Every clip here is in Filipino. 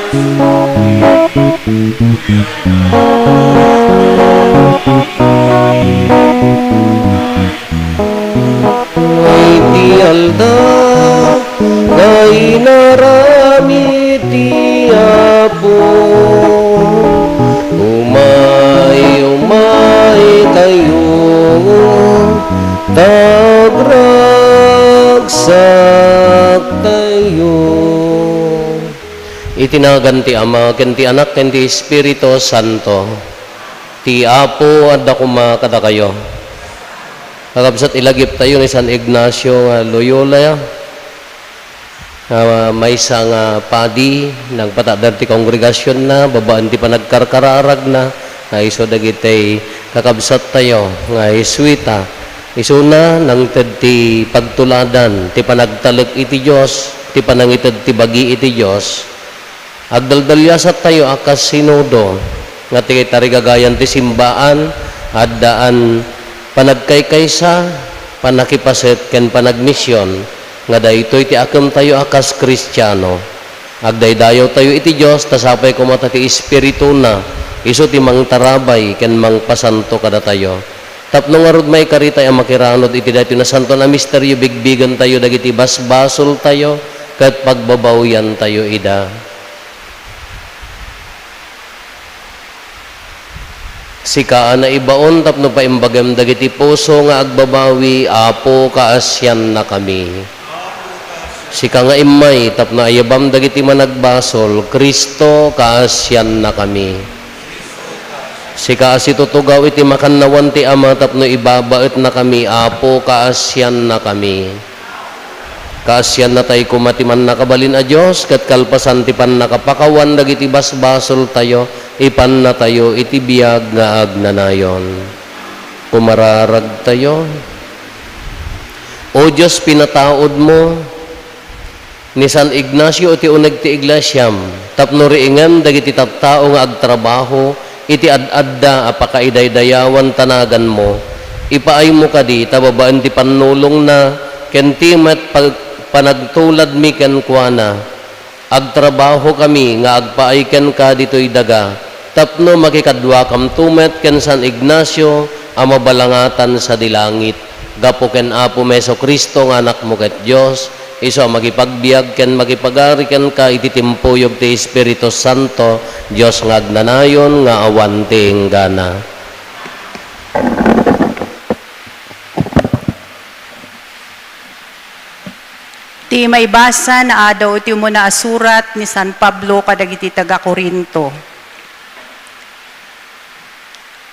Iti alda ngay narami ti Apo, umay kayo tagragsak tayo. Itinagan ti Ama ken ti Anak ken ti Espiritu Santo. Ti Apo adda kuma kada kayo. Kakabsat ilagip tayo ni San Ignacio Loyola. May isang padi nagpatadar ti kongregasyon na babaan ti panagkarkararag na iso dagitay kakabsat tayo nga iswita isuna nang ti pagtuladan ti panagtalek iti Dios ti panangited ti bagi iti Dios agdaldalyasat tayo akas sinodo nga ti tarigagayan ti simbaan addaan panagkaykaysa panakipaset ken panagmisyon nga daytoy ti akem tayo akas Kristiyano agdaydayo tayo iti Dios tasapay kumata ti Espiritu na iso ti mangtarabay ken mangpasanto kada tayo tapno nga rod may karitay ang makiranod iti daytoy na santo na misteryo bigbigan tayo dagiti basbasol tayo ket pagbabawyan tayo ida. Sikaan na ibaon tapno pa imbagam dagiti puso nga agbabawi Apo kaasyan na kami. Sika nga imay tapno ayabam dagiti managbasol Kristo kaasyan na kami. Sika asitutugaw iti makannawan ti Ama tapno ibabaet na kami Apo kaasyan na kami. Kaasyan na tayo kumatiman nakabalin a Diyos kat kalpasan ti pan nakapakawan dagiti basbasol tayo ipan na tayo iti biyag nga agnanayon. Kumararag tayo. O Diyos, pinataod mo ni San Ignacio iti uneg ti iglesyam tapno riingan dagiti tattao nga agtrabaho iti ad-adda apakaidaydayawan tanagan mo ipaay mo kadi tababaan ti panulong na kentimet panagtulad mi ken kuana agtrabaho kami nga agpaayken ka ditoy daga tapno makikadwa kam tumet ken San Ignacio a mabalangatan sa dilangit gapo ken Apo Meso Kristo nga anak mo ket Dios iso magipagbiag ken magipagari ken ka iti timpuyog ti Espiritu Santo Dios nga agnanayon nga awan ti enggana. Ti may basa na adaw iti mo na asurat ni San Pablo kadagiti taga Corinto.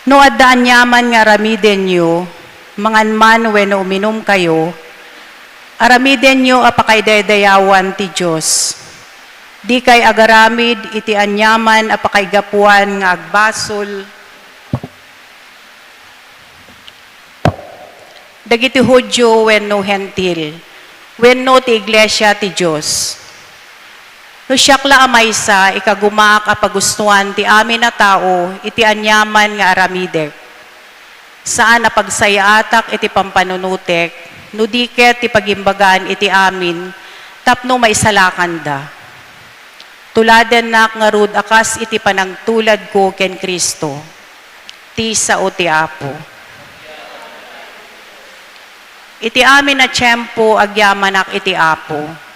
No addaan yaman nga aramiden nyo, manganman wenno uminom kayo, aramiden nyo apakaydaydayawan ti Diyos. Di kay agaramid iti anyaman apakaygapuan nga agbasol, dagiti Hudyo wenno hentil, wenno ti iglesia ti Diyos. No siyakla amaysa, ikagumak a pagustuhan ti amin na tao, iti anyaman nga aramidek. Saan na pagsayaatak iti pampanunutek, no diket ti pagimbagaan iti amin, tapno maisalakan da. Tuladen nak nga rud akas iti panangtulad ko ken Kristo. Ti sao ti Apo. Iti amin na tiyempo agyamanak iti Apo.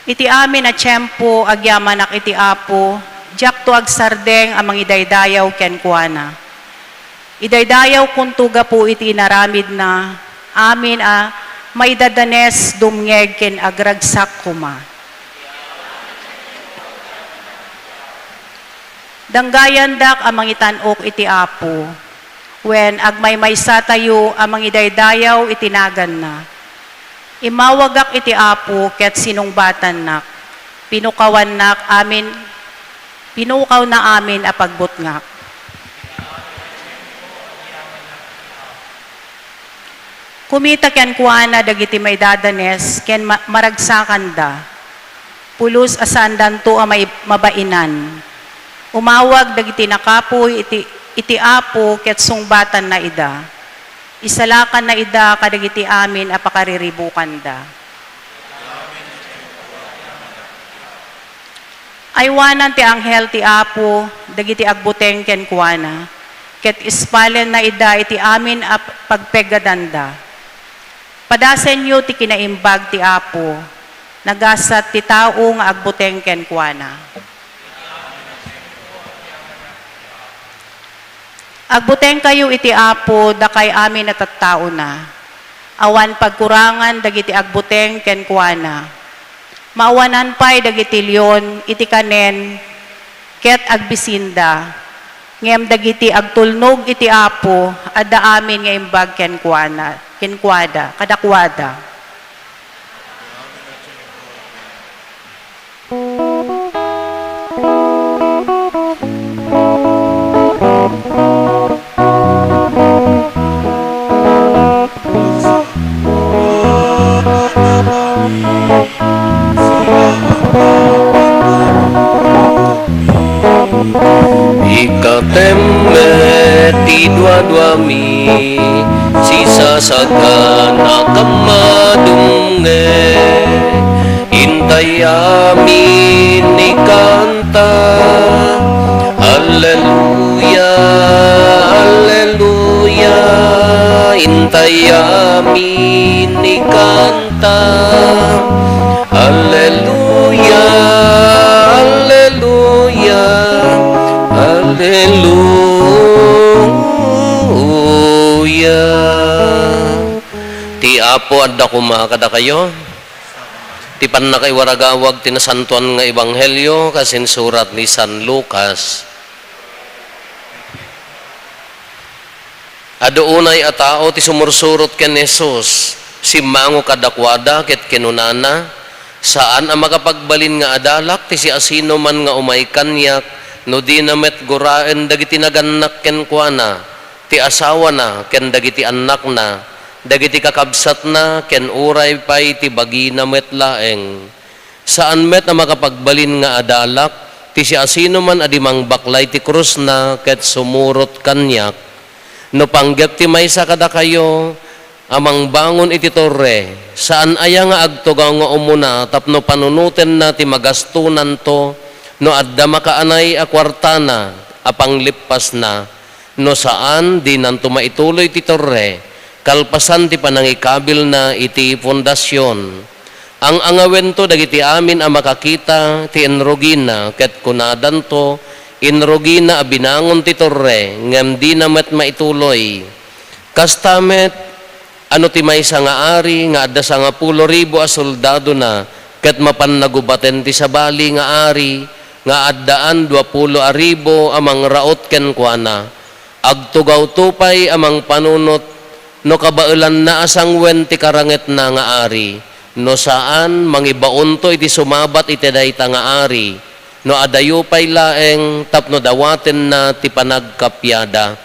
Iti amin na tiyempo agyamanak iti Apo, diak to agsardeng amang idaydayaw ken kuana. Idaydayaw kuntuga po iti inaramid na amin maidadanes dumngeg ken agragsak kuma. Danggayan dak amang itanok iti Apo, when agmaymaysa tayo amang idaydayaw itinagan na. Imawagak iti Apo ket sinungbatan nak, pinukawan nak amin, pinukaw na amin apagbutngak. Kumita ken kuana dagiti may dadanes ken maragsakan da, pulos asandan to a may mabainan. Umawag dagiti nakapoy iti Apo ket sungbatan na ida. Isalakan na ida kadagiti amin apakariribukan da. Aywanan ti anghel ti Apo, dagiti agbuteng ken kuana. Ket ispalen na ida iti amin a pagpegadanda. Padasen yu ti kinaimbag ti Apo, nagasat ti tao nga agbuteng ken kuana. Agbuteng kayo iti Apo, dakay amin at tattao na. Awan pagkurangan dagiti agbuteng ken kuana. Maawanan pa'y dagiti leon, iti kanen, ket agbisinda. Ngem dagiti agtulnog iti Apo, adda amin nga imbag ken kuana, ken kuada, kadakwada. Ikatemme ti dua-dua mi sisa sagana kamadunge intay amin ni kanta Alleluia Alleluia intay amin ni kanta Alleluia Alleluia Hallelujah. Ti Apo adda kumakada kayo. Ti panakay waragawag tinasantuan nga ebanghelyo kasin surat ni San Lucas. Ado unay a tao ti sumursurot ken Jesus. Simango kadakwada ket kinunana saan ang makapagbalin nga adalak ti si asino man nga umay kanyak no di na met guraen dagiti naganak ken kuana, ti asawa na ken dagiti anak na, dagiti kakabsat na ken uray pay ti bagi na met laeng. Saan met na makapagbalin nga adalak, ti si asino man adimang baklay ti krus na ket sumurot kanyak. No panggap ti maysa kada kayo, amang bangon iti torre, saan aya nga agtugaw nga umuna, tapno panunuten na ti magastunan to, no adda makaanay a kwartana, apang lipas na, no saan di nanto maituloy ti torre, kalpasan ti panangikabil na iti pundasyon. Ang angawento dagiti amin a makakita ti enrogina, ket kunadan to, enrogina a binangon ti torre, ngem di na met maituloy. Kastamet, ano ti maysa nga ari, nga adda 10,000 a soldado na, ket mapan nagubaten ti sabali nga ari, nga addaan 20,000 amang raot ken kuana. Agtugaw tupay amang panunot, no kabailan na asangwen ti karanget na nga ari. No saan mangibaon to iti sumabat iti dayta nga ari. No adayo pay laeng tapno dawaten na ti panagkapyada.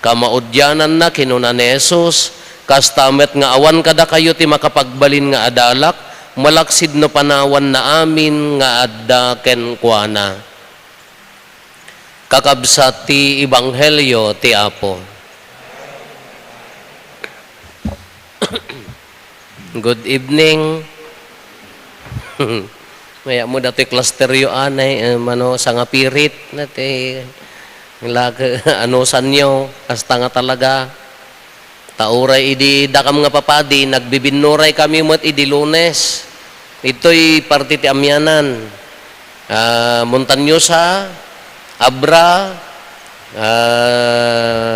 Kamaudyanan na kinuna ni Jesus, kastamet nga awan kada kayo ti makapagbalin nga adalak, malaksid no panawan na amin nga adda ken kuana. Kakabsat ti ebanghelyo ti Apo. Good evening. Maya mo dati klasteryo anay mano sa nga pirit nati ano sanyo hasta nga talaga tauray idi dakam nga papadi nagbibinuray kami mo't idi Lunes. Ito'y parte ti amyanan. Montanyosa, Abra,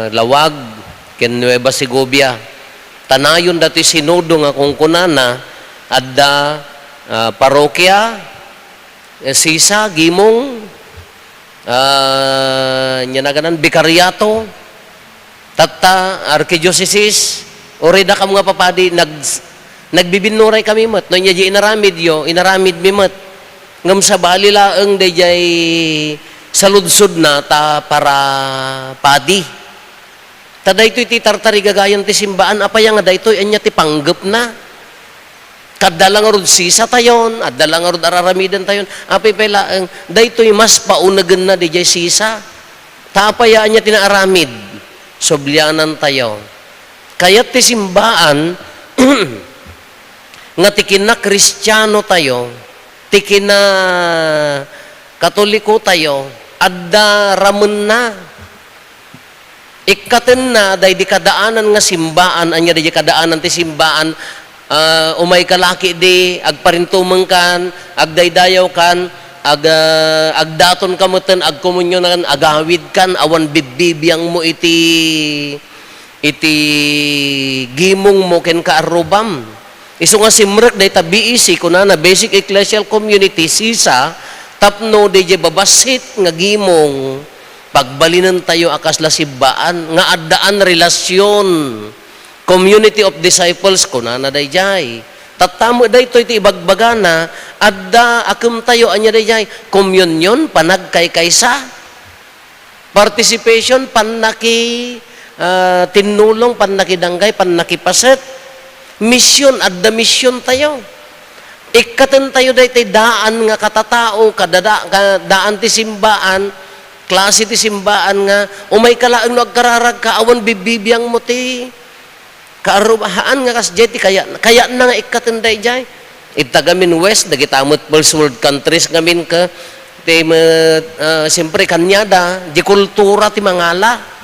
Lawag, ken Nueva Segovia. Tanayon dati sinudo nga kung kunana adda parokya, Sisa, Gimong, nyanaganan Bikaryato, Tata, Archdiocese, orida kam nga papadi nagbibinuray kami mat. No nya di inaramid mi mat. Ngam sa bali laeng dayjay saludsod na ta para padi. Ta daytoy ti tartari gagayon ti simbaan apaya nga daytoy anya ti panggep na. Kaddalang rod sisa tayon, addalang rod araramiden tayon. Apay pay laeng daytoy mas paunagen na dayjay sisa. Ta apaya anya tinaaramid. Soblianan tayo. Kayat ti simbaan nga tikin na Kristiyano tayo, tikin na Katoliko tayo, adda ramen na. Ikaten na, day di kadaanan nga simbaan, anya di kadaanan ti simbaan, umay kalaki di, agparintumeng kan, agdaydayaw kan, agdaton kamutan, agkomunyonan, agawid kan, awan bibibiyang mo iti gimong mo ken kaarubam. Iso nga simrek day tabiisi kunana basic ecclesial community sisa tapno day babasit nga gimong pagbalinan tayo akas la sibbaan nga addaan relasyon community of disciples kunana day jay tatamo day to iti ibagbagana adda akem tayo anya day jay communion panagkay kaysa participation panaki tinulong pannakidanggay pannakipaset mission adda mission tayo ikaten tayo daytay daan nga katatao daan ti simbaan klase ti simbaan nga umay kalaeng no agkararag ka awan bibibiyang mo ti kaarubahaan nga kasjay ti kaya na nga ikaten dayjay itagamin west dagitamot first world countries ngamin ka ti siyempre kanyada di kultura ti mangala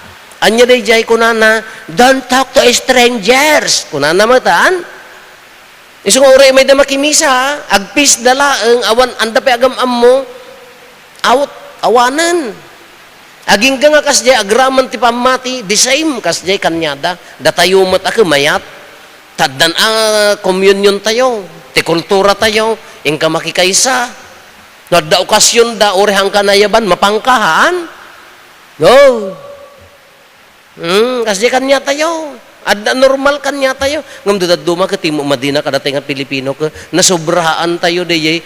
anya day jay kunana, don't talk to strangers. Kunana mataan. Iso nga uri may damakimisa, agpis dala, ang awan, anda pa agam mo, awanan. Aging nga kasjay, agraman ti pamati, the same kasjay kanyada, datayumat ako mayat, taddan communion tayo, ti kultura tayo, ingka makikaysa, nadda okasyon da, urihang kanayaban, mapangkahaan. No. Kasi kanya tayo. Adda normal kanya tayo. Ngam duma ka Timo Madina kadating nga Pilipino ka nasobrahaan tayo di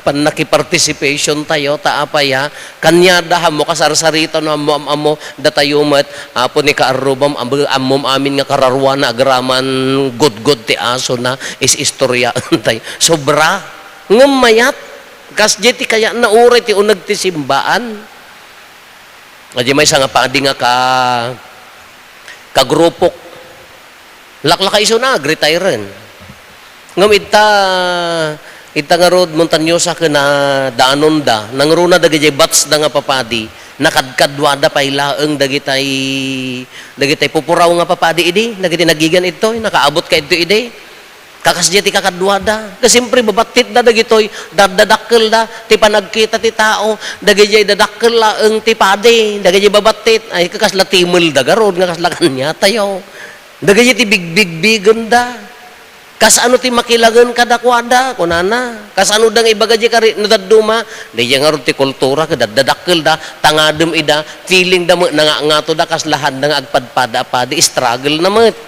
panaki participation tayo taapaya kanya daha mo kasarsarita no amo datayo mat apo ni kaarubam ammom amin nga kararwana agraman god ti aso na is istorya tay sobra ngem mayat kasdi ti kaya na uray ti uneg ti simbaan. Adi may nga padi nga kagrupok laklaka iso na agretiren ngam ita nga road montanyosa ka na daanon da nangruna dagiti bats da nga papadi nakadkadwada pa ilaeng dagitay pupuraw nga papadi idi dagiti nagigan ito nakaabot ka ito idi kakasdi ti kakadwada kasimpre babatit da dagitoy dadadakkel da ti panagkita ti tao dagiti dadakkel laeng ti padi dagiti babatit ay kakasla timel da garod nga kasla kanya tayo dagiti ti big da kasano ti makilagan kadakwada kunana kasano dang ibagaji kari nadaduma dayang nga ti kultura kadadakkel da tangadem ida feeling da mo nangangato da kaslahan da agpadpada padi struggle na met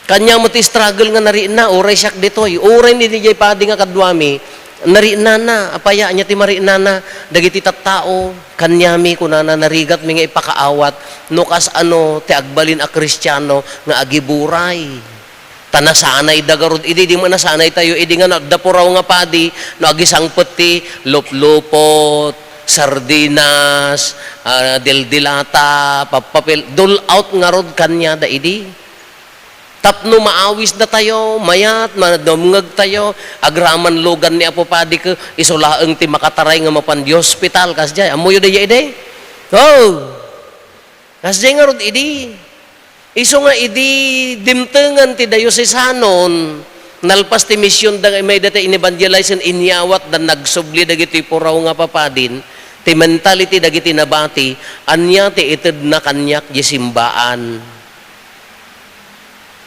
kanya mo ti struggle nga nari na oray siyak ditoy oray ni DJ padi nga kadwami nari na apaya nya ti mari na dagiti tattao kanyami kunana narigat mi nga ipakaawat no kas ano ti agbalin a Kristiyano nga agiburay tanasanay dagarod idi di mo nasanay tayo idi nga nagdapuraw nga padi no agisangpet ti lupot sardinas dildilata papapil dol out nga rod kanya da idi tapno maawis na tayo, mayat, madumngag tayo, agraman logan ni Apo Padi ko, isulaeng ti makataray nga mapan di hospital, kasjay, amoyo da ide? Oh! Kasjay nga rod idi. Iso nga idi, dimtengan ti dayosesanon, nalpas ti misyon da may data in-evangelize inyawat da nagsubli dagiti puraw nga papadin, ti mentality dagiti nabati, anya ti ited na kanyak di simbaan.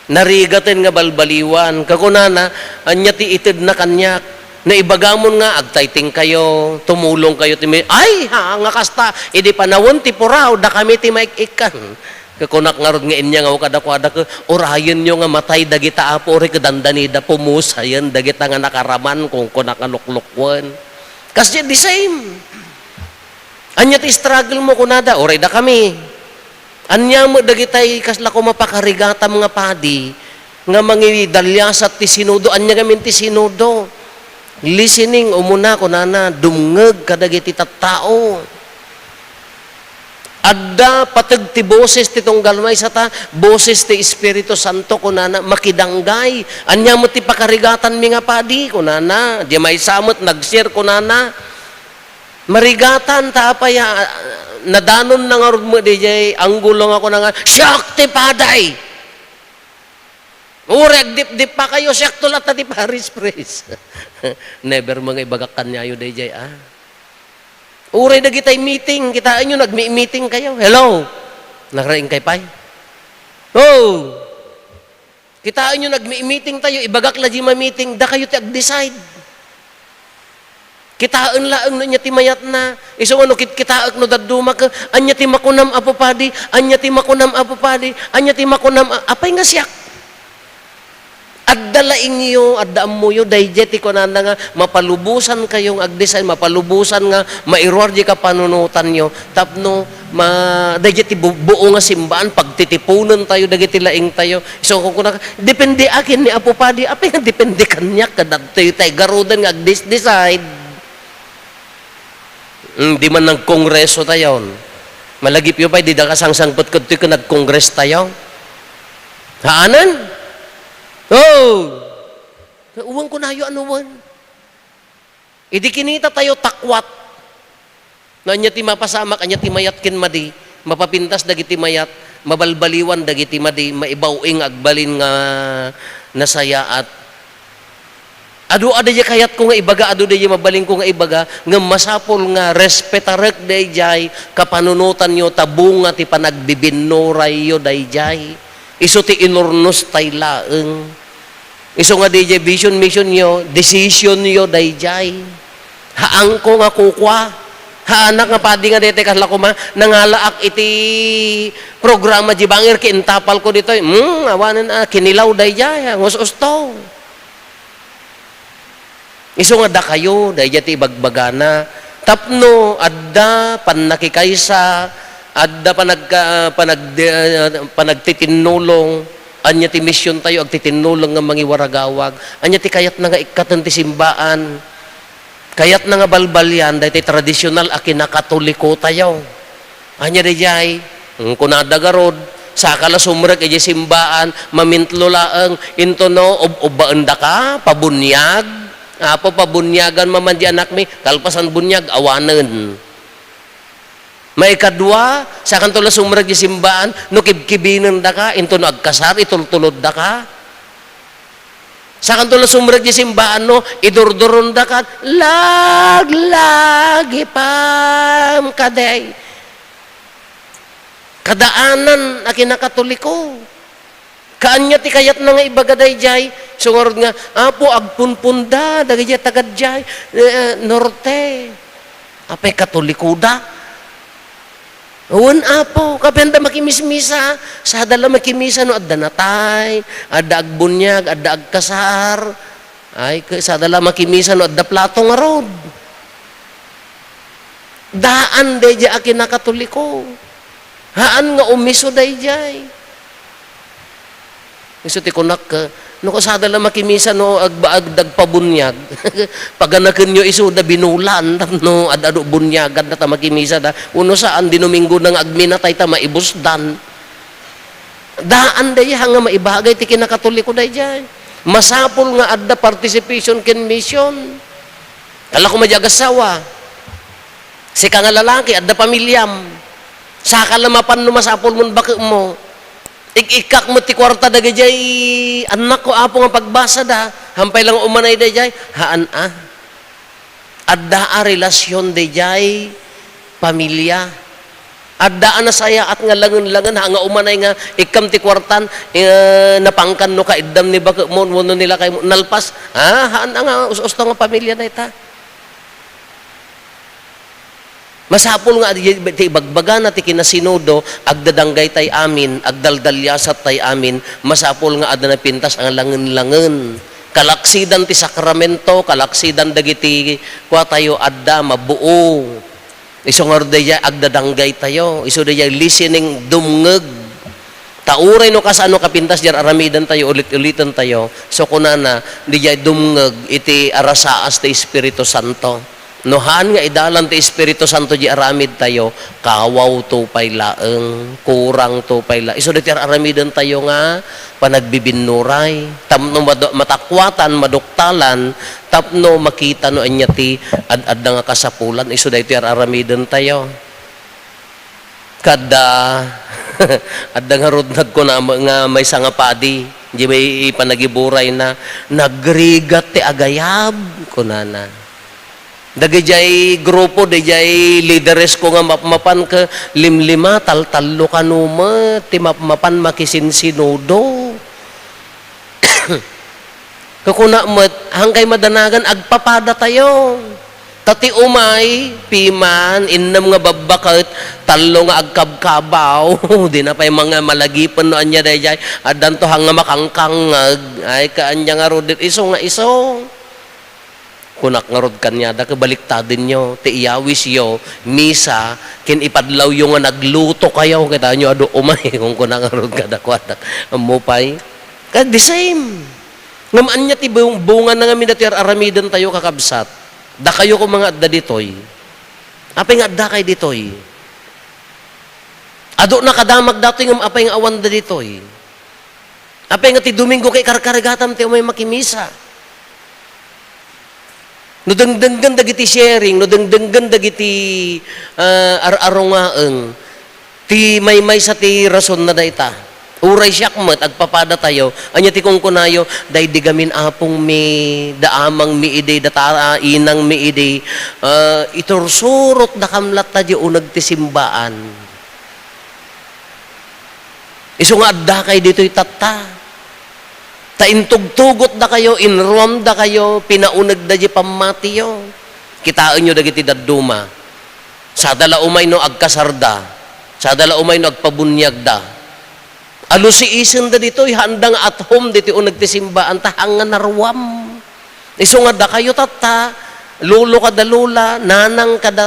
Narigaten nga balbaliwan kakunana anya ti ited na kanyak na ibagamon nga agtayting kayo tumulong kayo ti ay ha nga kasta idi panawon ti puraw da kami ti maikikan kakunak nga rod nga inya nga kadakwada ko orayen nyo nga matay dagita apo ori kadandani da pumusayan dagita nga nakaraman kung kunak nga luklukwan kasi the same anya ti struggle mo kunada oray da kami anya mo dagitay kasla ko mapakarigata mga padi nga mangidalyasat ti sinudo anya gamin ti sinudo listening umuna kunana dumngeg kadagiti tattao adda pateg ti boses ti tunggal may sata boses ti Espiritu Santo kunana makidanggay anya mo ti pakarigatan mi nga padi kunana di may samot nagshare kunana Marigatan ta pa ya nadanon na nga mo DJ anggulong ako na nga Shakti paday. Ureg dip pa kayo siyak tulat na di Paris praise. Never mga ibagakan niya yun DJ Uray na kita'y meeting. Kitaan nyo, nag-meeting kayo. Hello? Nakaraing kay Pai? Oh! Kitaan nyo, nag-meeting tayo. Ibagak la di ma-meeting. Da kayo ti-decide. Kitaan laang no niya timayat na. Iso ano, kitaak no daduma ka. Anya ti makunam apopadi. Anya ti makunam apopadi. Anya ti makunam apay nga siyak. At dalaing niyo, at daam mo yun, dayjeti ko na nga, mapalubusan kayong agdesign, mapalubusan nga, mairwar di ka panunutan nyo, tapno, dayjeti buo nga simbaan, pagtitipunan tayo, dagiti laing tayo, so kung kuna, depende akin ni Apo Padi, apay nga depende kanyak, kadagtoy tayo, garudan nga agdis-decide. Di man nagkongreso tayo, malagip yun pa, di da kasangsangpot ko nagkongres tayo. Haanan? Oh! Uwan ko na yun, anuwan. Idi kinita tayo takwat. Na anya ti mapasamak, anya ti mayat kin madi. Mapapintas dagiti mayat, mabalbaliwan dagiti madi, maibawing agbalin nga nasaya at adu adaya kayat ko nga ibaga, adu adaya mabaling ko nga ibaga, nga masapol nga respetarek dayjay, kapanunutan nyo, tabunga ti panagbibinoray yo dayjay. Iso ti inornos tay laeng. Iso nga DJ vision mission nyo, decision nyo dayjay. Haang ko nga kukwa. Haanak nga padi nga dete kasla ko ma, nangalaak iti programa di bangir kiintapal ko dito. Awanan kinilaw dayjay, ngos-usto. Iso nga da kayo, dayjay ti ibagbagana. Tapno, adda, panakikaysa, adda panagtitinulong, anya ti mission tayo, agtitinulong nga mangiwaragawag, anya ti kayat na nga ikatan ti simbaan, kayat na nga balbalyan, dahi ti tradisyonal a kinakatoliko tayo. Anya di jay, kunada garod, sakala sumrek iji simbaan, mamintlo laeng, into no, obaenda ka, pabunyag, apo pabunyagan mamandi anak mi, kalpasan bunyag, awanen. May kadwa, sa kanto la sumrag di simbaan, no kibkibinan da ka, into no agkasar, itultulod da ka. Sa kanto la sumrag di simbaan, no, idurduron da ka, laglagi pam kaday. Kadaanan na kinakatoliko. Kaanya ti kayat na nga ibagaday jay, sungorod nga, apo agpunpunda, dagay tagad jay, norte. Apay katoliko da. Uwan apo, kapenda makimismisa, sa dala makimisa no, adda natay, adda agbunyag, adda agkasar, ay, sa dala makimisa no, adda plato nga rod. Daan day jay akin nakatoliko. Haan nga umiso day jay. Iso ti kunak no ko sa dala makimisa no agbaag pabunyag. Paganaken nyo iso da binulan no adado bunyagan na ta makimisa da. Uno saan dinominggo nang agminatay ta maibusdan. Daan day nga maibagay ti kinakatoliko day jay. Masapol nga adda participation ken mission. Kala ko majagasawa. Si ka nga lalaki adda pamilyam. Saka lamapan no masapol mon baka mo. Ikak mo ti kwarta da gajay, anak ko apo nga pagbasa da, hampay lang umanay da jay, haan adda a relasyon da jay, pamilya, adda na saya at nga langan-langan, nga umanay nga, ikam ti kwartan, napangkan no ka, idam ni baka mo, nila kay nalpas, haan nga, us-usto nga pamilya na ita. Masapol nga ti ibagbaga na ti kinasinodo agdadanggay tay amin, agdaldalyasat tay amin, masapol nga adda na pintas ang langen-langen. Kalaksidan ti sakramento, kalaksidan dagiti kwa tayo adda mabuo. Iso nga daya agdadanggay tayo, iso daya listening dumngeg. Tauray no kasano kapintas jar aramidan tayo ulit-ulitan tayo. So kunana di dumngeg iti arasaas ti Espiritu Santo. Nohan nga idalan ti Espiritu Santo di aramid tayo, kawaw to pay laeng, kurang to pay la. Iso diti aramiden tayo nga panagbibinuray, tapno matakwatan, maduktalan, tapno makita no anya ti ad nga kasapulan. Iso diti aramiden tayo. Kada adda nga rodnad ko na nga may sanga padi, di may ipanagiburay na nagrigat ti agayab kunana. Dagijay grupo, dagijay leaderes ko nga mapmapan ka limlima, taltalo kanuma, ti mapmapan makisinsinudo. Kakuna mo, hangkay madanagan, agpapada tayo. Tati umay, piman, innam nga babakat, talo nga agkabkabaw. Di na pa'y mga malagipan no anya dayjay, adan to hanga makangkangag, ay kaanya nga rodit, iso nga iso. Kunak nga rod kanyada, kabaliktadin nyo, ti iyawis yo, misa, kin ipadlaw yung nga nagluto kayo, kita nyo ado umay, kung kunak nga rod kadakwadak, amupay. Kaya the same. Ngamaan niya ti bunga na nga minati aramidan tayo kakabsat. Da kayo kung mga adda ditoy. Apay nga adda kay ditoy. Ado na kadamag datoy nga apay nga awan da ditoy. Apay nga ti Domingo kay karkaragatam ti umay makimisa. No dengdenggan dagiti sharing, no dengdenggan dagiti ar-arongaeng, ti may sa ti rason na dayta. Uray siyak met, agpapada tayo, anya ti kung kunayo, day digamin apong mi, daamang mi ide, data inang mi ide, itursurot da kamlat ta di unag ti simbaan. Iso nga adda kay dito'y tatta. Taintugtugot da kayo, inrom da kayo, pinaunag da di pamatiyo. Kitaan nyo dagiti dadduma. Sa dala umay no agkasarda. Sa dala umay no agpabunyag da. Alusiisin da dito, handang at home dito unag ti simbaan, tahangan narwam. Iso nga da kayo tata, lulo kada lula, nanang kada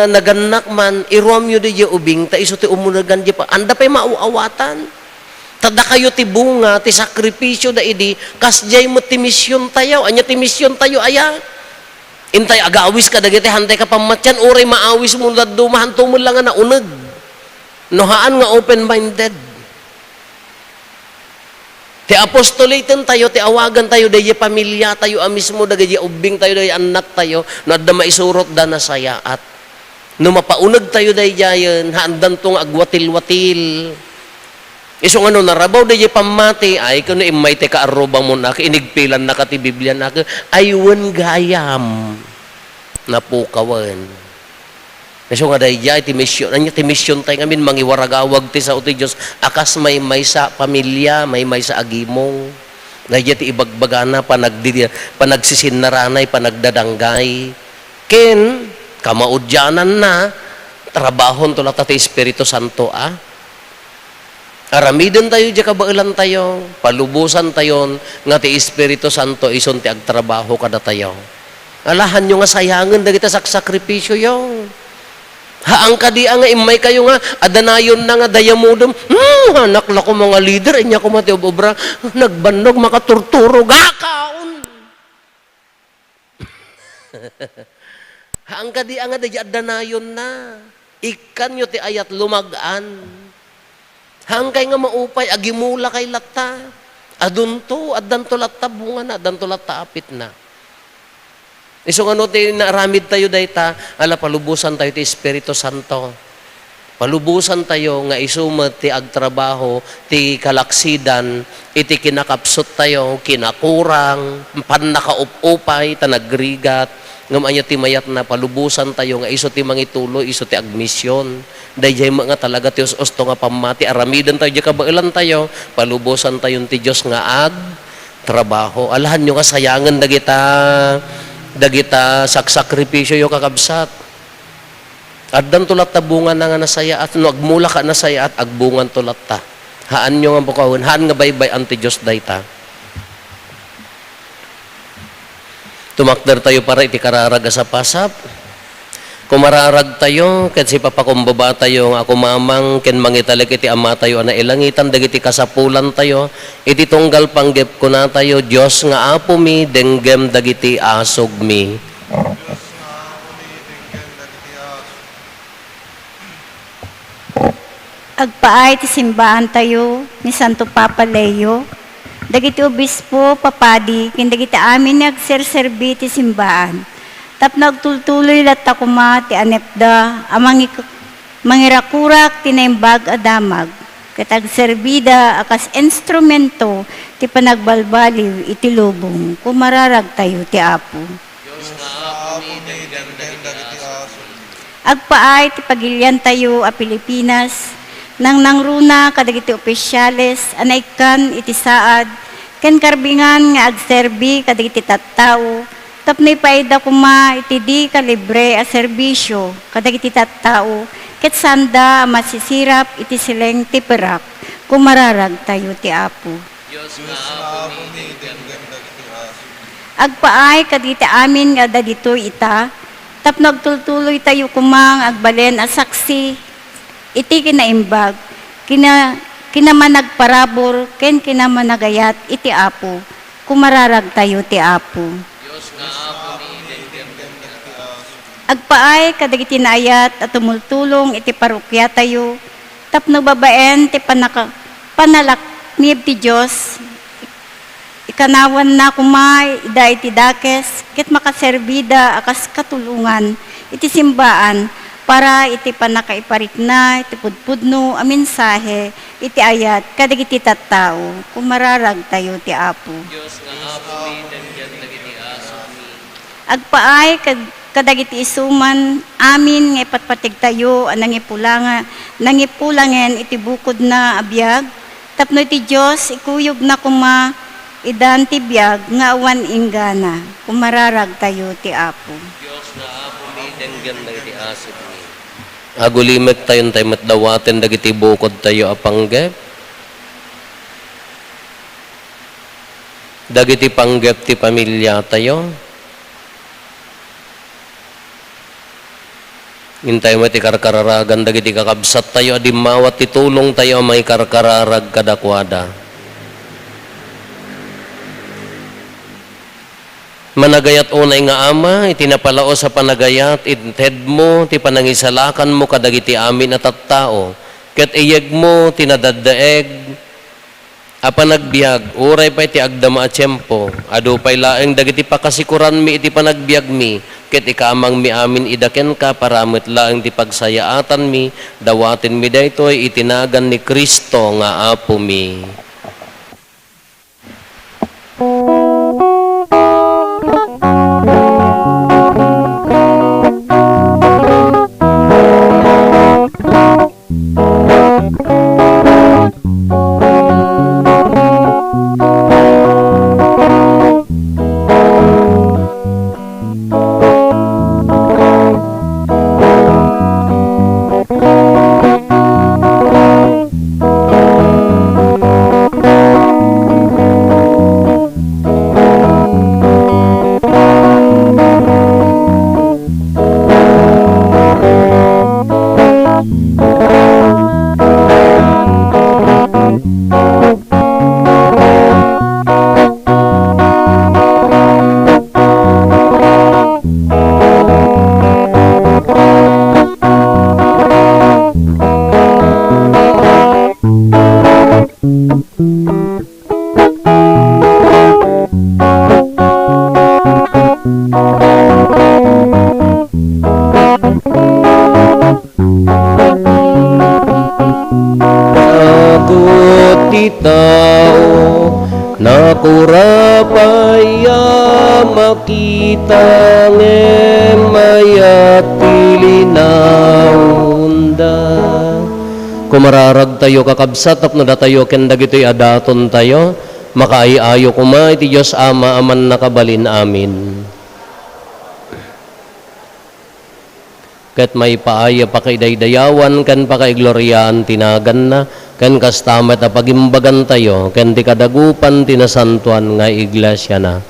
naganak man, irom nyo di ubing, ta iso ti umunagan di pa. Anda pa'y mauawatan. Tada kayo ti bunga, ti sakripisyo da idi, kasjay mo ti misyon tayo, anya ti misyon tayo, aya. Intay agawis ka, dagiti hantay ka pamatyan, uray maawis mo na dumahanto mo lang nga naunag. Nohaan nga open-minded. Ti apostolaten tayo, ti awagan tayo, dahi pamilya tayo, amismo, dahi ubing tayo, dahi anak tayo, na da maisurot da na sayaat. No mapaunag tayo dahi jayan, haandan tong agwatil-watil. Iso nga no, narabaw da pamati, ay kano imay te kaarubang mo na, inigpilan na ka ti Biblia na ka, aywan gayam, napukawan. Iso nga dahi jay, ti mission tayo ngamin, mangiwaragawag ti sa uti Diyos, akas may sa pamilya, may sa agimong, dahi ti ibagbagana, panagsisinnaranay, panagdadanggay, ken, kamaudyanan na, trabahon to lata ti Espiritu Santo, Aramiden tayo, di kabailan tayo, palubusan tayo, nga ti Espiritu Santo, ison ti agtrabaho kada tayo. Alahan nyo nga sayangan, dagita saksakripisyo yo. Haang kadia nga, imay kayo nga, adanayon na nga dayamudom, anak la ko mga leader, inya ko mati obra, nagbanog, makaturturo, gakaon. Haang kadia nga, adanayon na, ikan nyo ti ayat lumagaan. Hangkay nga maupay, agimula kay lata. Adunto, adanto lata bunga na, adanto lata apit na. Iso nga no, naramid tayo dayta, ala palubusan tayo ti Espiritu Santo. Palubusan tayo nga isumat ti agtrabaho, ti kalaksidan, iti kinakapsot tayo, kinakurang, panakaup-upay, tanagrigat, ngam anya ti mayat na palubusan tayo nga iso ti mangitulo, iso ti agmisyon. Dayjay mga talaga ti usto nga pamati, aramidan tayo, di kabailan tayo, palubusan tayo ti Diyos nga trabaho. Alahan nyo nga sayangan dagita saksakripisyo yo kakabsat. Addan tulat ta bunga na nga nasaya at no agmula ka nasaya at agbungan tulat ta. Haan nyo nga bukawin, haan nga baybay anti Diyos dayta. Tumakder tayo para iti kararaga sa pasap. Kumararag tayo, ken si papakumbaba tayo, ako mamang, ken mangitalik iti ama tayo, ana ilangitan, dagiti kasapulan tayo, iti tunggal panggep ko na tayo, Diyos nga apo mi, denggem dagiti asog mi. Agpaay ti simbahan tayo ni Santo Papa Leo. Dagiti obispo, papadi, kin dagiti amin ni agserserbi ti simbahan. Tap nagtultuloy latta kuma ti anepda, amang mangirakurak ti naimbag adamag. Ket agserbida akas instrumento ti panagbalbaliw iti lubong. Kumararag tayo ti Apo. Agpaay ti pagilian tayo a Pilipinas, nang nangruna kadagiti opisyales, anaykan iti saad, ken karbingan nga agserbi kadagiti tattao, tapnoy paida kuma iti di kalibre a serbisyo, kadagiti tattao, ket sanda masisirap iti sileng ti perak, kumararag tayo ti Apo. Agpaay kadagiti amin nga dagito ita, tapno agtultuloy tayo kumang agbalen a saksi, iti kinaimbag, kinamanagparabor, ken kinamanagayat, iti Apo, kumararag tayo ti Apo. Agpaay, kadagiti naayat at tumultulong, iti parokya tayo, tapno babaen, ti panalaknib ti Diyos, ikanawan na kumay, ida iti dakes, ket makaserbida, akas katulungan, iti simbaan, para iti panakaiparit na, iti pudpudno, a mensahe, iti ayat, kadagiti tattao, kumararag tayo ti Apo. Agpaay, kadagiti isuman, amin nga ipatpatig tayo, nangipulangen iti bukod na abiyag, tapno iti Diyos, ikuyog na kuma, idan ti biyag, nga awan inggana, kumararag tayo ti Apo. Diyos na Apo mi, denggan dagiti asod mi. Agulimek tayo matdawaten dagiti bukod tayo apanggep. Dagiti panggep ti pamilya tayo. Intay mo ti karkararagan dagiti kakabsat tayo adimawat ti tulong tayo may karkararag kadakwada. Managayat unay nga Ama, itinapalao sa panagayat, ited mo, ti panangisalakan mo kadagiti amin at tattao. Ket iyeg mo, tinadadaeg, apanagbiag, uray pa iti agdama at tiyempo, adu pa'y laeng dagiti pakasikuran mi iti panagbiag mi, ket ikamang mi amin idaken ka, paramit laeng ti pagsayaatan mi, dawatin mi daytoy itinagan ni Kristo nga Apo mi. Tao nakurapaya makita mayat tilinaunda. Kumararag tayo kakabsat tapno datayo ken dagitoy adaton tayo makaiayo kuma iti Dios Ama aman nakabalin amin. Ket may paaya pakidaydayawan kan pakaigloriaan tinagan na ken kastamet a pagimbagan tayo ken ti kadagupan tinasantuan nga iglesia na.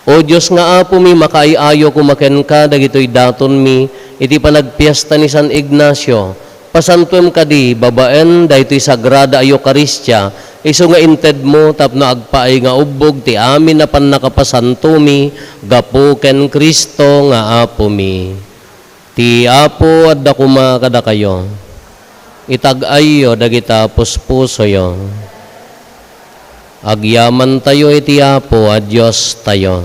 O Dios nga Apo mi makaiayo kumaken ka dagitoy daton mi iti panagpiesta ni San Ignacio. Pasantuem kadi babaen daytoy sagrada a Eucharistia isu nga inted mo tapno agpaay nga ubbog ti amin na pannakapasanto mi gapu ken Kristo nga Apo mi. Ti Apo adda kuma kada kayo. itag-ayo dagita puspusoyo. Agyaman tayo iti Apo a Diyos tayo.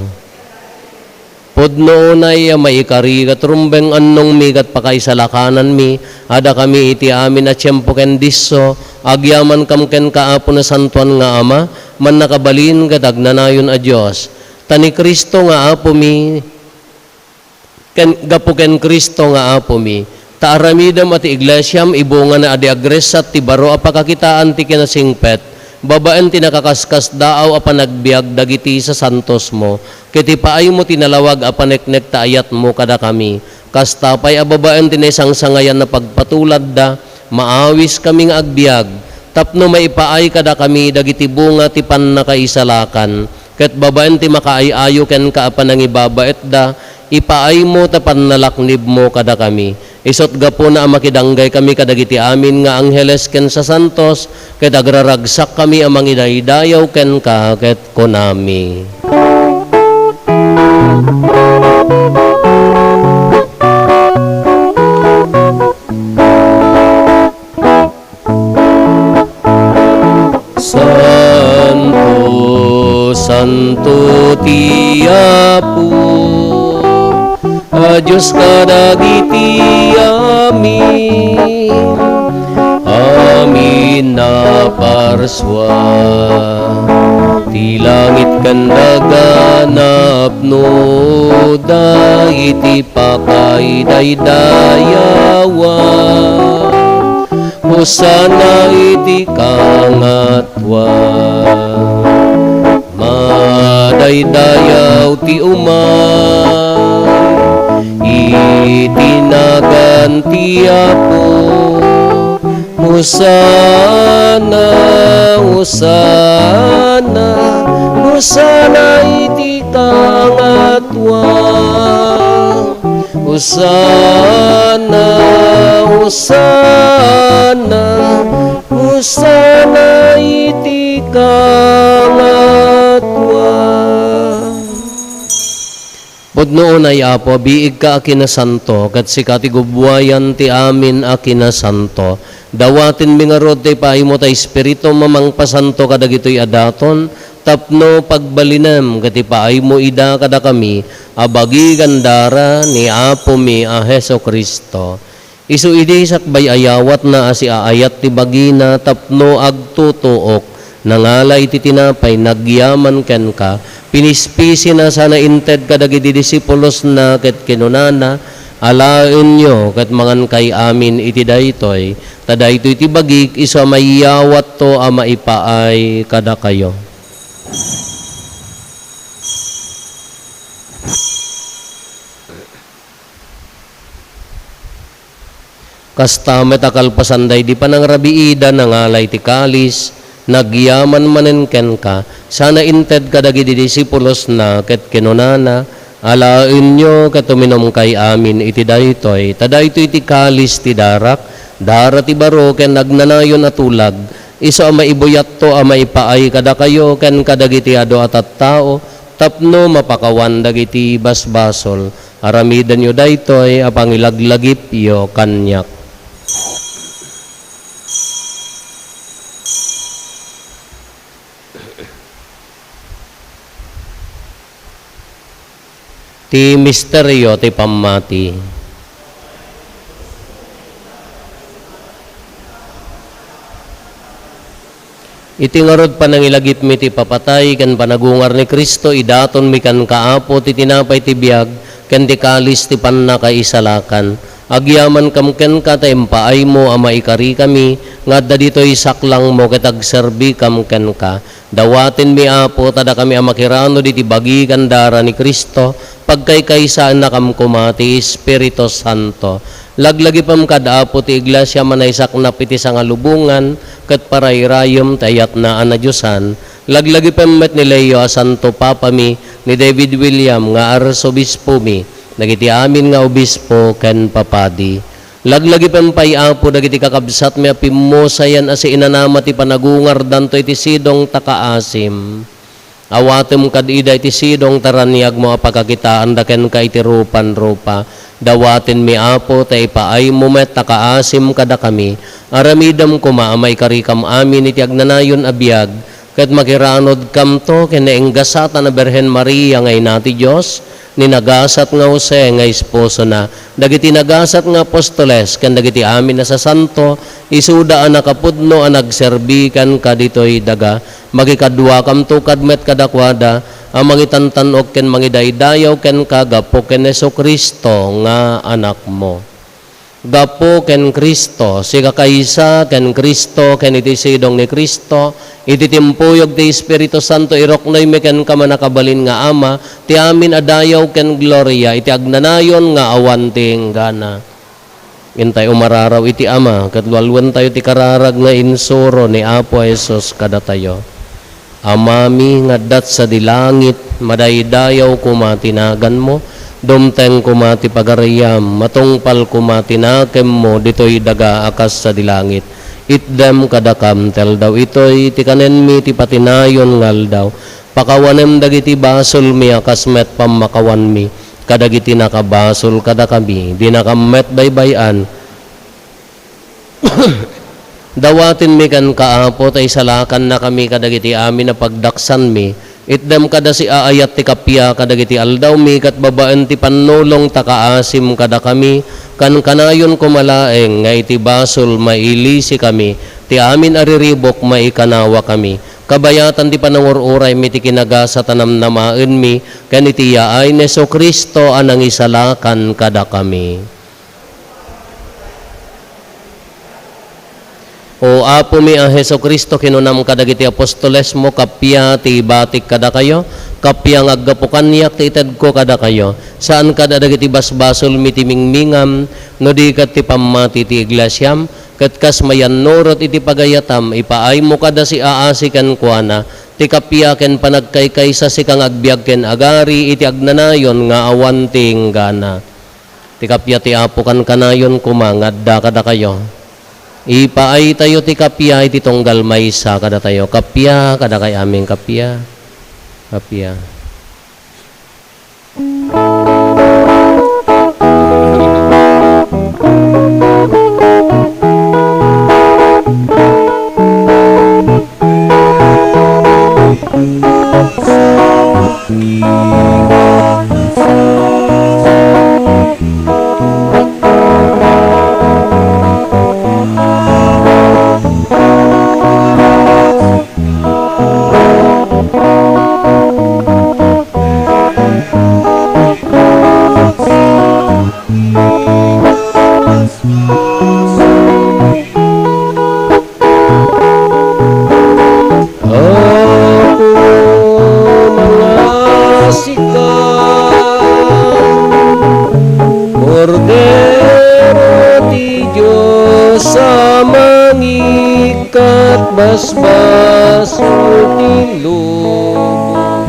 Pudno unay maikari kat rumbeng annong mi kat pakaisalakanan mi, ada kami iti amin at tiyempo ken disso, agyaman kam ken kaapo na santuan nga Ama, man nakabalin kat agnanayon a Diyos. Tani Kristo nga Apo mi, gapo ken Kristo nga Apo mi, taaramidam at iglesyam, ibunga na adi agresat, ti baro apakakitaan ti kinasingpet, babaan ti nakakaskas daaw apan nagbiag dagiti sa santos mo, kiti paay mo tinalawag apaneknek taayat mo kada kami, kastapay ababaan ti nesang sangayan na pagpatulad da, maawis kaming agbiag, tapno maipaay kada kami dagiti bunga ti pan nakaisalakan, ket babaan ti makaayayo ken kaapan nang ibabaet da, ipaay mo tapan nalaknib mo kada kami. Isot gapo na makidanggay kami kadagiti amin nga angheles ken sa santos, ket agraragsak kami amang idaydayaw ken ka ket konami. Santo, Santo ti Apo, Diyos kadagiti amin, amin na parswa, ti langit kandaganap no, iti pakay daydayawa, hosana iti kangatwa, madaydayaw ti umay, itinagan ti Apo, hosana, hosana, hosana iti kangatwa, hosana, hosana, hosana iti kangatwa. Pudno unay Apo, biig ka akinasanto, kat si katigubwayan ti amin akinasanto. Dawatin mingarod ti paay mo ta Espiritu mamang pasanto kadagitoy adaton, tapno pagbalinam kat paay mo ida kada kami, abagi gandara ni Apo mi a Heso Kristo. Isu idi sakbay ayawat na asi aayat ti bagina, tapno agtutuok, nangalay ti tinapay, nagyaman ken ka, pinispisi na sana inted kadagiti disipulos na ket kinunana, alaen nyo ket mangan kay amin iti daytoy, tadaytoy ti bagik iso mayawat to a maipaay kada kayo. Kasta metakalpasanday di panang rabiida nangalay ti kalis, nagyaman manen ken ka, sana inted kadagiti disipulos na ket kinunana, alaen nyo ket uminom kay amin iti daytoy, tadaytoy ti kalis ti darak, dara ti baro ken nagnanayon atulag, iso a maibuyat to a maipaay kada kayo ken kadagiti ado at tao, tapno mapakawan dagiti basbasol, aramidan nyo daytoy a pangilaglagip yo kanyak. Ti misteryo ti pamati. Iti ngarod panangilagip mi ti papatay ken panagungar ni Kristo, idaton mi kan kaapo ti tinapay ti biag ken ti kalis ti pannakaisalakan. Agyaman kam ken ka ta impaay mo a maikari kami, ngadda ditoy saklang mo ket agserbi kam ken ka. Dawatin mi Apo tada kami a makirano diti bagi kandara ni Kristo, pagkaykaysaan na kam kumati Espiritu Santo. Laglagi pam kada Apo ti iglesia manaysak na piti sangalubungan, ket parayrayom tayat na anadyosan. Laglagi pam met ni Leo a Santo Papa mi, ni David William nga arsobispo mi, nagiti amin nga obispo ken papadi. Laglagi pempay Apo dagiti kakabsat mi apimmo sayan asi inanama ti panagungar danto iti sidong takaasim. Awatem kad ida iti sidong taraniag mo apakakitaan daken ka iti rupan-rupa. Dawatin mi apo ta ipaay mo met takaasim kada kami. Aramidam kuma amay karikam amin iti agnanayon abiyag. Kat makiranod kam to kinaenggasata na Berhen Maria ngay nati Diyos. Ninagasat nga Jose nga esposo na. Dagiti nagasat nga apostoles kan dagiti amin na sa santo. Isuda ang nakapudno ang nagserbikan ka dito'y daga. Magikadwa kam to kadmet kadakwada. Ang mangitantanok ken mangidaydayaw ken kagapo ken Jesucristo nga anak mo. Gapo ken Kristo, si kakaysa ken Kristo ken iti sidong ni Kristo, iti timpuyog ti Espiritu Santo iroknoy mi ken kamanakabalin nga Ama, ti amin adayaw ken gloria, iti agnanayon nga awan ting gana. Intay umararaw iti Ama, katlualwan tayo ti kararag nga insuro ni Apo Jesus kada tayo. Amami ngadat sa dilangit, madaydayaw kumatinagan mo, dumteng kumati pagarayam, matungpal kumatinakem mo, dito'y daga akas sa dilangit. Itdem kadakam, tel daw ito'y tikanen mi ti patinayon ngal daw. Pakawanem dagiti basol mi akas met pamakawan mi, kadagiti nakabasol kada kami, di nakamet baybayan. Dawatin mi kan kaapo tay salakan na kami kadagiti amin na pagdaksan mi. Itdem kada si aayat ti kapya kadagiti aldaw mi kat babaan ti panulong takaasim kada kami kan kanayon kumalaeng nga iti basol mailisi kami ti amin ariribok maikanawa kami. Kabayatan ti panangururay mi ti kinagasa tanamnamaen mi ken iti yaay ni Jesucristo anang isalakan kada kami. O apo mi ang Jesucristo kinunam kadagiti apostoles mo kapya ti batik kada kayo, kapya nga aggapukanyak ti ited ko kada kayo. Saan kada dagiti basbasol mi ti mingmingam, no di kat ti pamati ti iglesyam, kat kas mayan norot iti pagayatam, ipaay mo kada si aasikan kuana, ti kapya ken panagkaykaysa si kang agbiag ken agari iti agnanayon nga awan ting gana. Ti kapya ti apo kan kanayon kumangadda kada kayo. Ipaay tayo ti kapya iti tunggal maysa kada tayo. Kapya kada kay aming kapya. Kapya. Basbas ti lubong.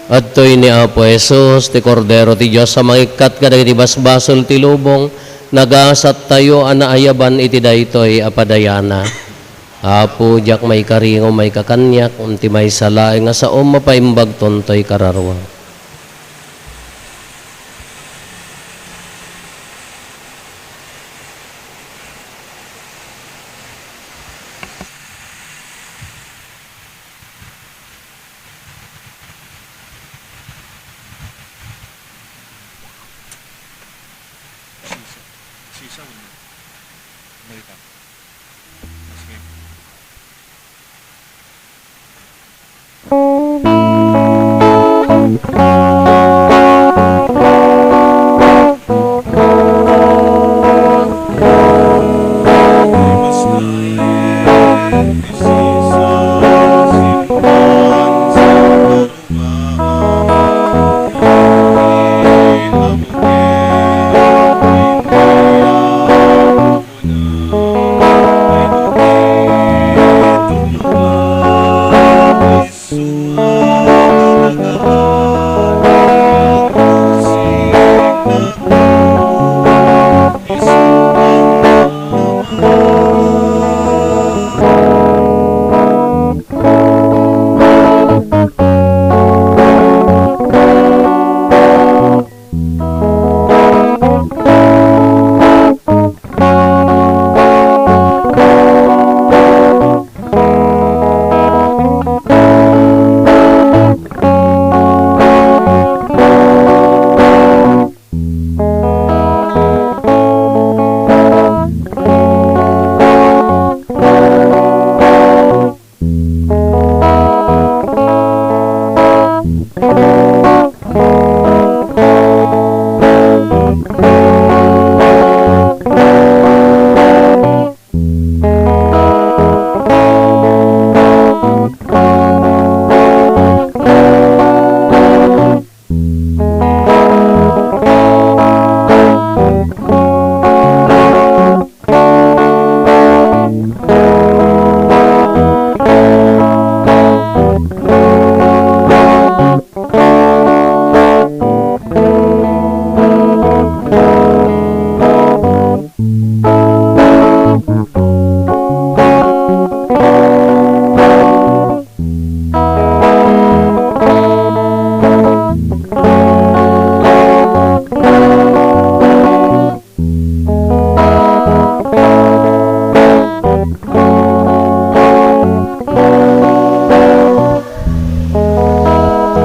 Adtoy ni Apo Jesus ti kordero ti Dios sa mangikat kadagiti basbasol ti lubong, nagasat tayo anaayaban iti daytoy apadayana. Apo jak may karingo may kakanyak, unti may salae nga sa mapaimbag tontoy kararwa.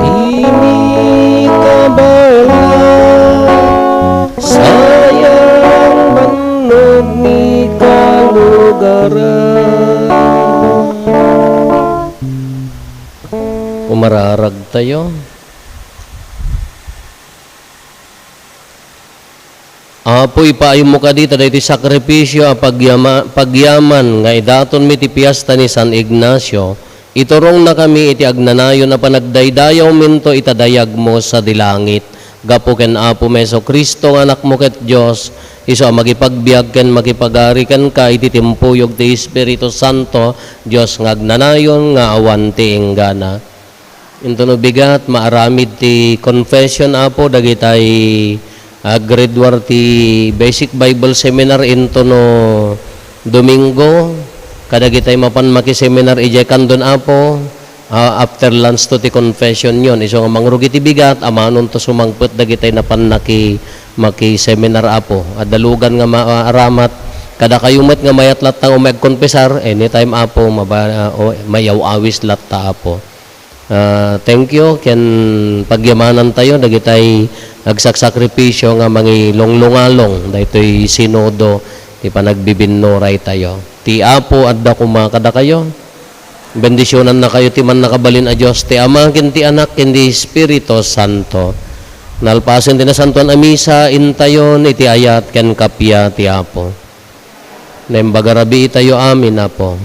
Ini kabala sayang manod ni kalugaran. Umararag tayo. Apoy paayo mo ka dito dahiti sakripisyo a pagyaman nga idaton mi ti piyesta ni San Ignacio. Iturong na kami iti agnanayon na panagdaydayaw minto itadayag mo sa dilangit. Gapo ken Apo Meso Kristo nga anak mo ket Dios, iso a magipagbiag ken makipagari ken ka iti timpuyog ti Espiritu Santo, Dios nga agnanayon nga awan ti enggana. Into no bigat maaramid ti confession Apo dagitay grade 1 ti Basic Bible Seminar into no Domingo. Kadagitay mapan maki-seminar ijay kandon Apo, after lunch to ti confession yon. Iso nga mangrugi ti bigat, amanon to sumangput dagitay napan maki-seminar Apo. At dalugan nga maaramat, kada kayumet nga mayat lat ta umag-confessar, anytime Apo, mayaw awis lat ta Apo. Thank you, ken pagyamanan tayo, dagitay agsaksakripisyo nga mangilonglongalong, daytoy sinodo, ti panagbibinnoray tayo. Ti Apo adda kumakada kayo. Bendisyonan na kayo ti man nakabalin a Dios ti Ama ken ti Anak ken ti Espiritu Santo. Nalpasen ti nasantuan a misa intayon iti ayat ken kapya ti Apo. Nembagarabi tayo amin Apo.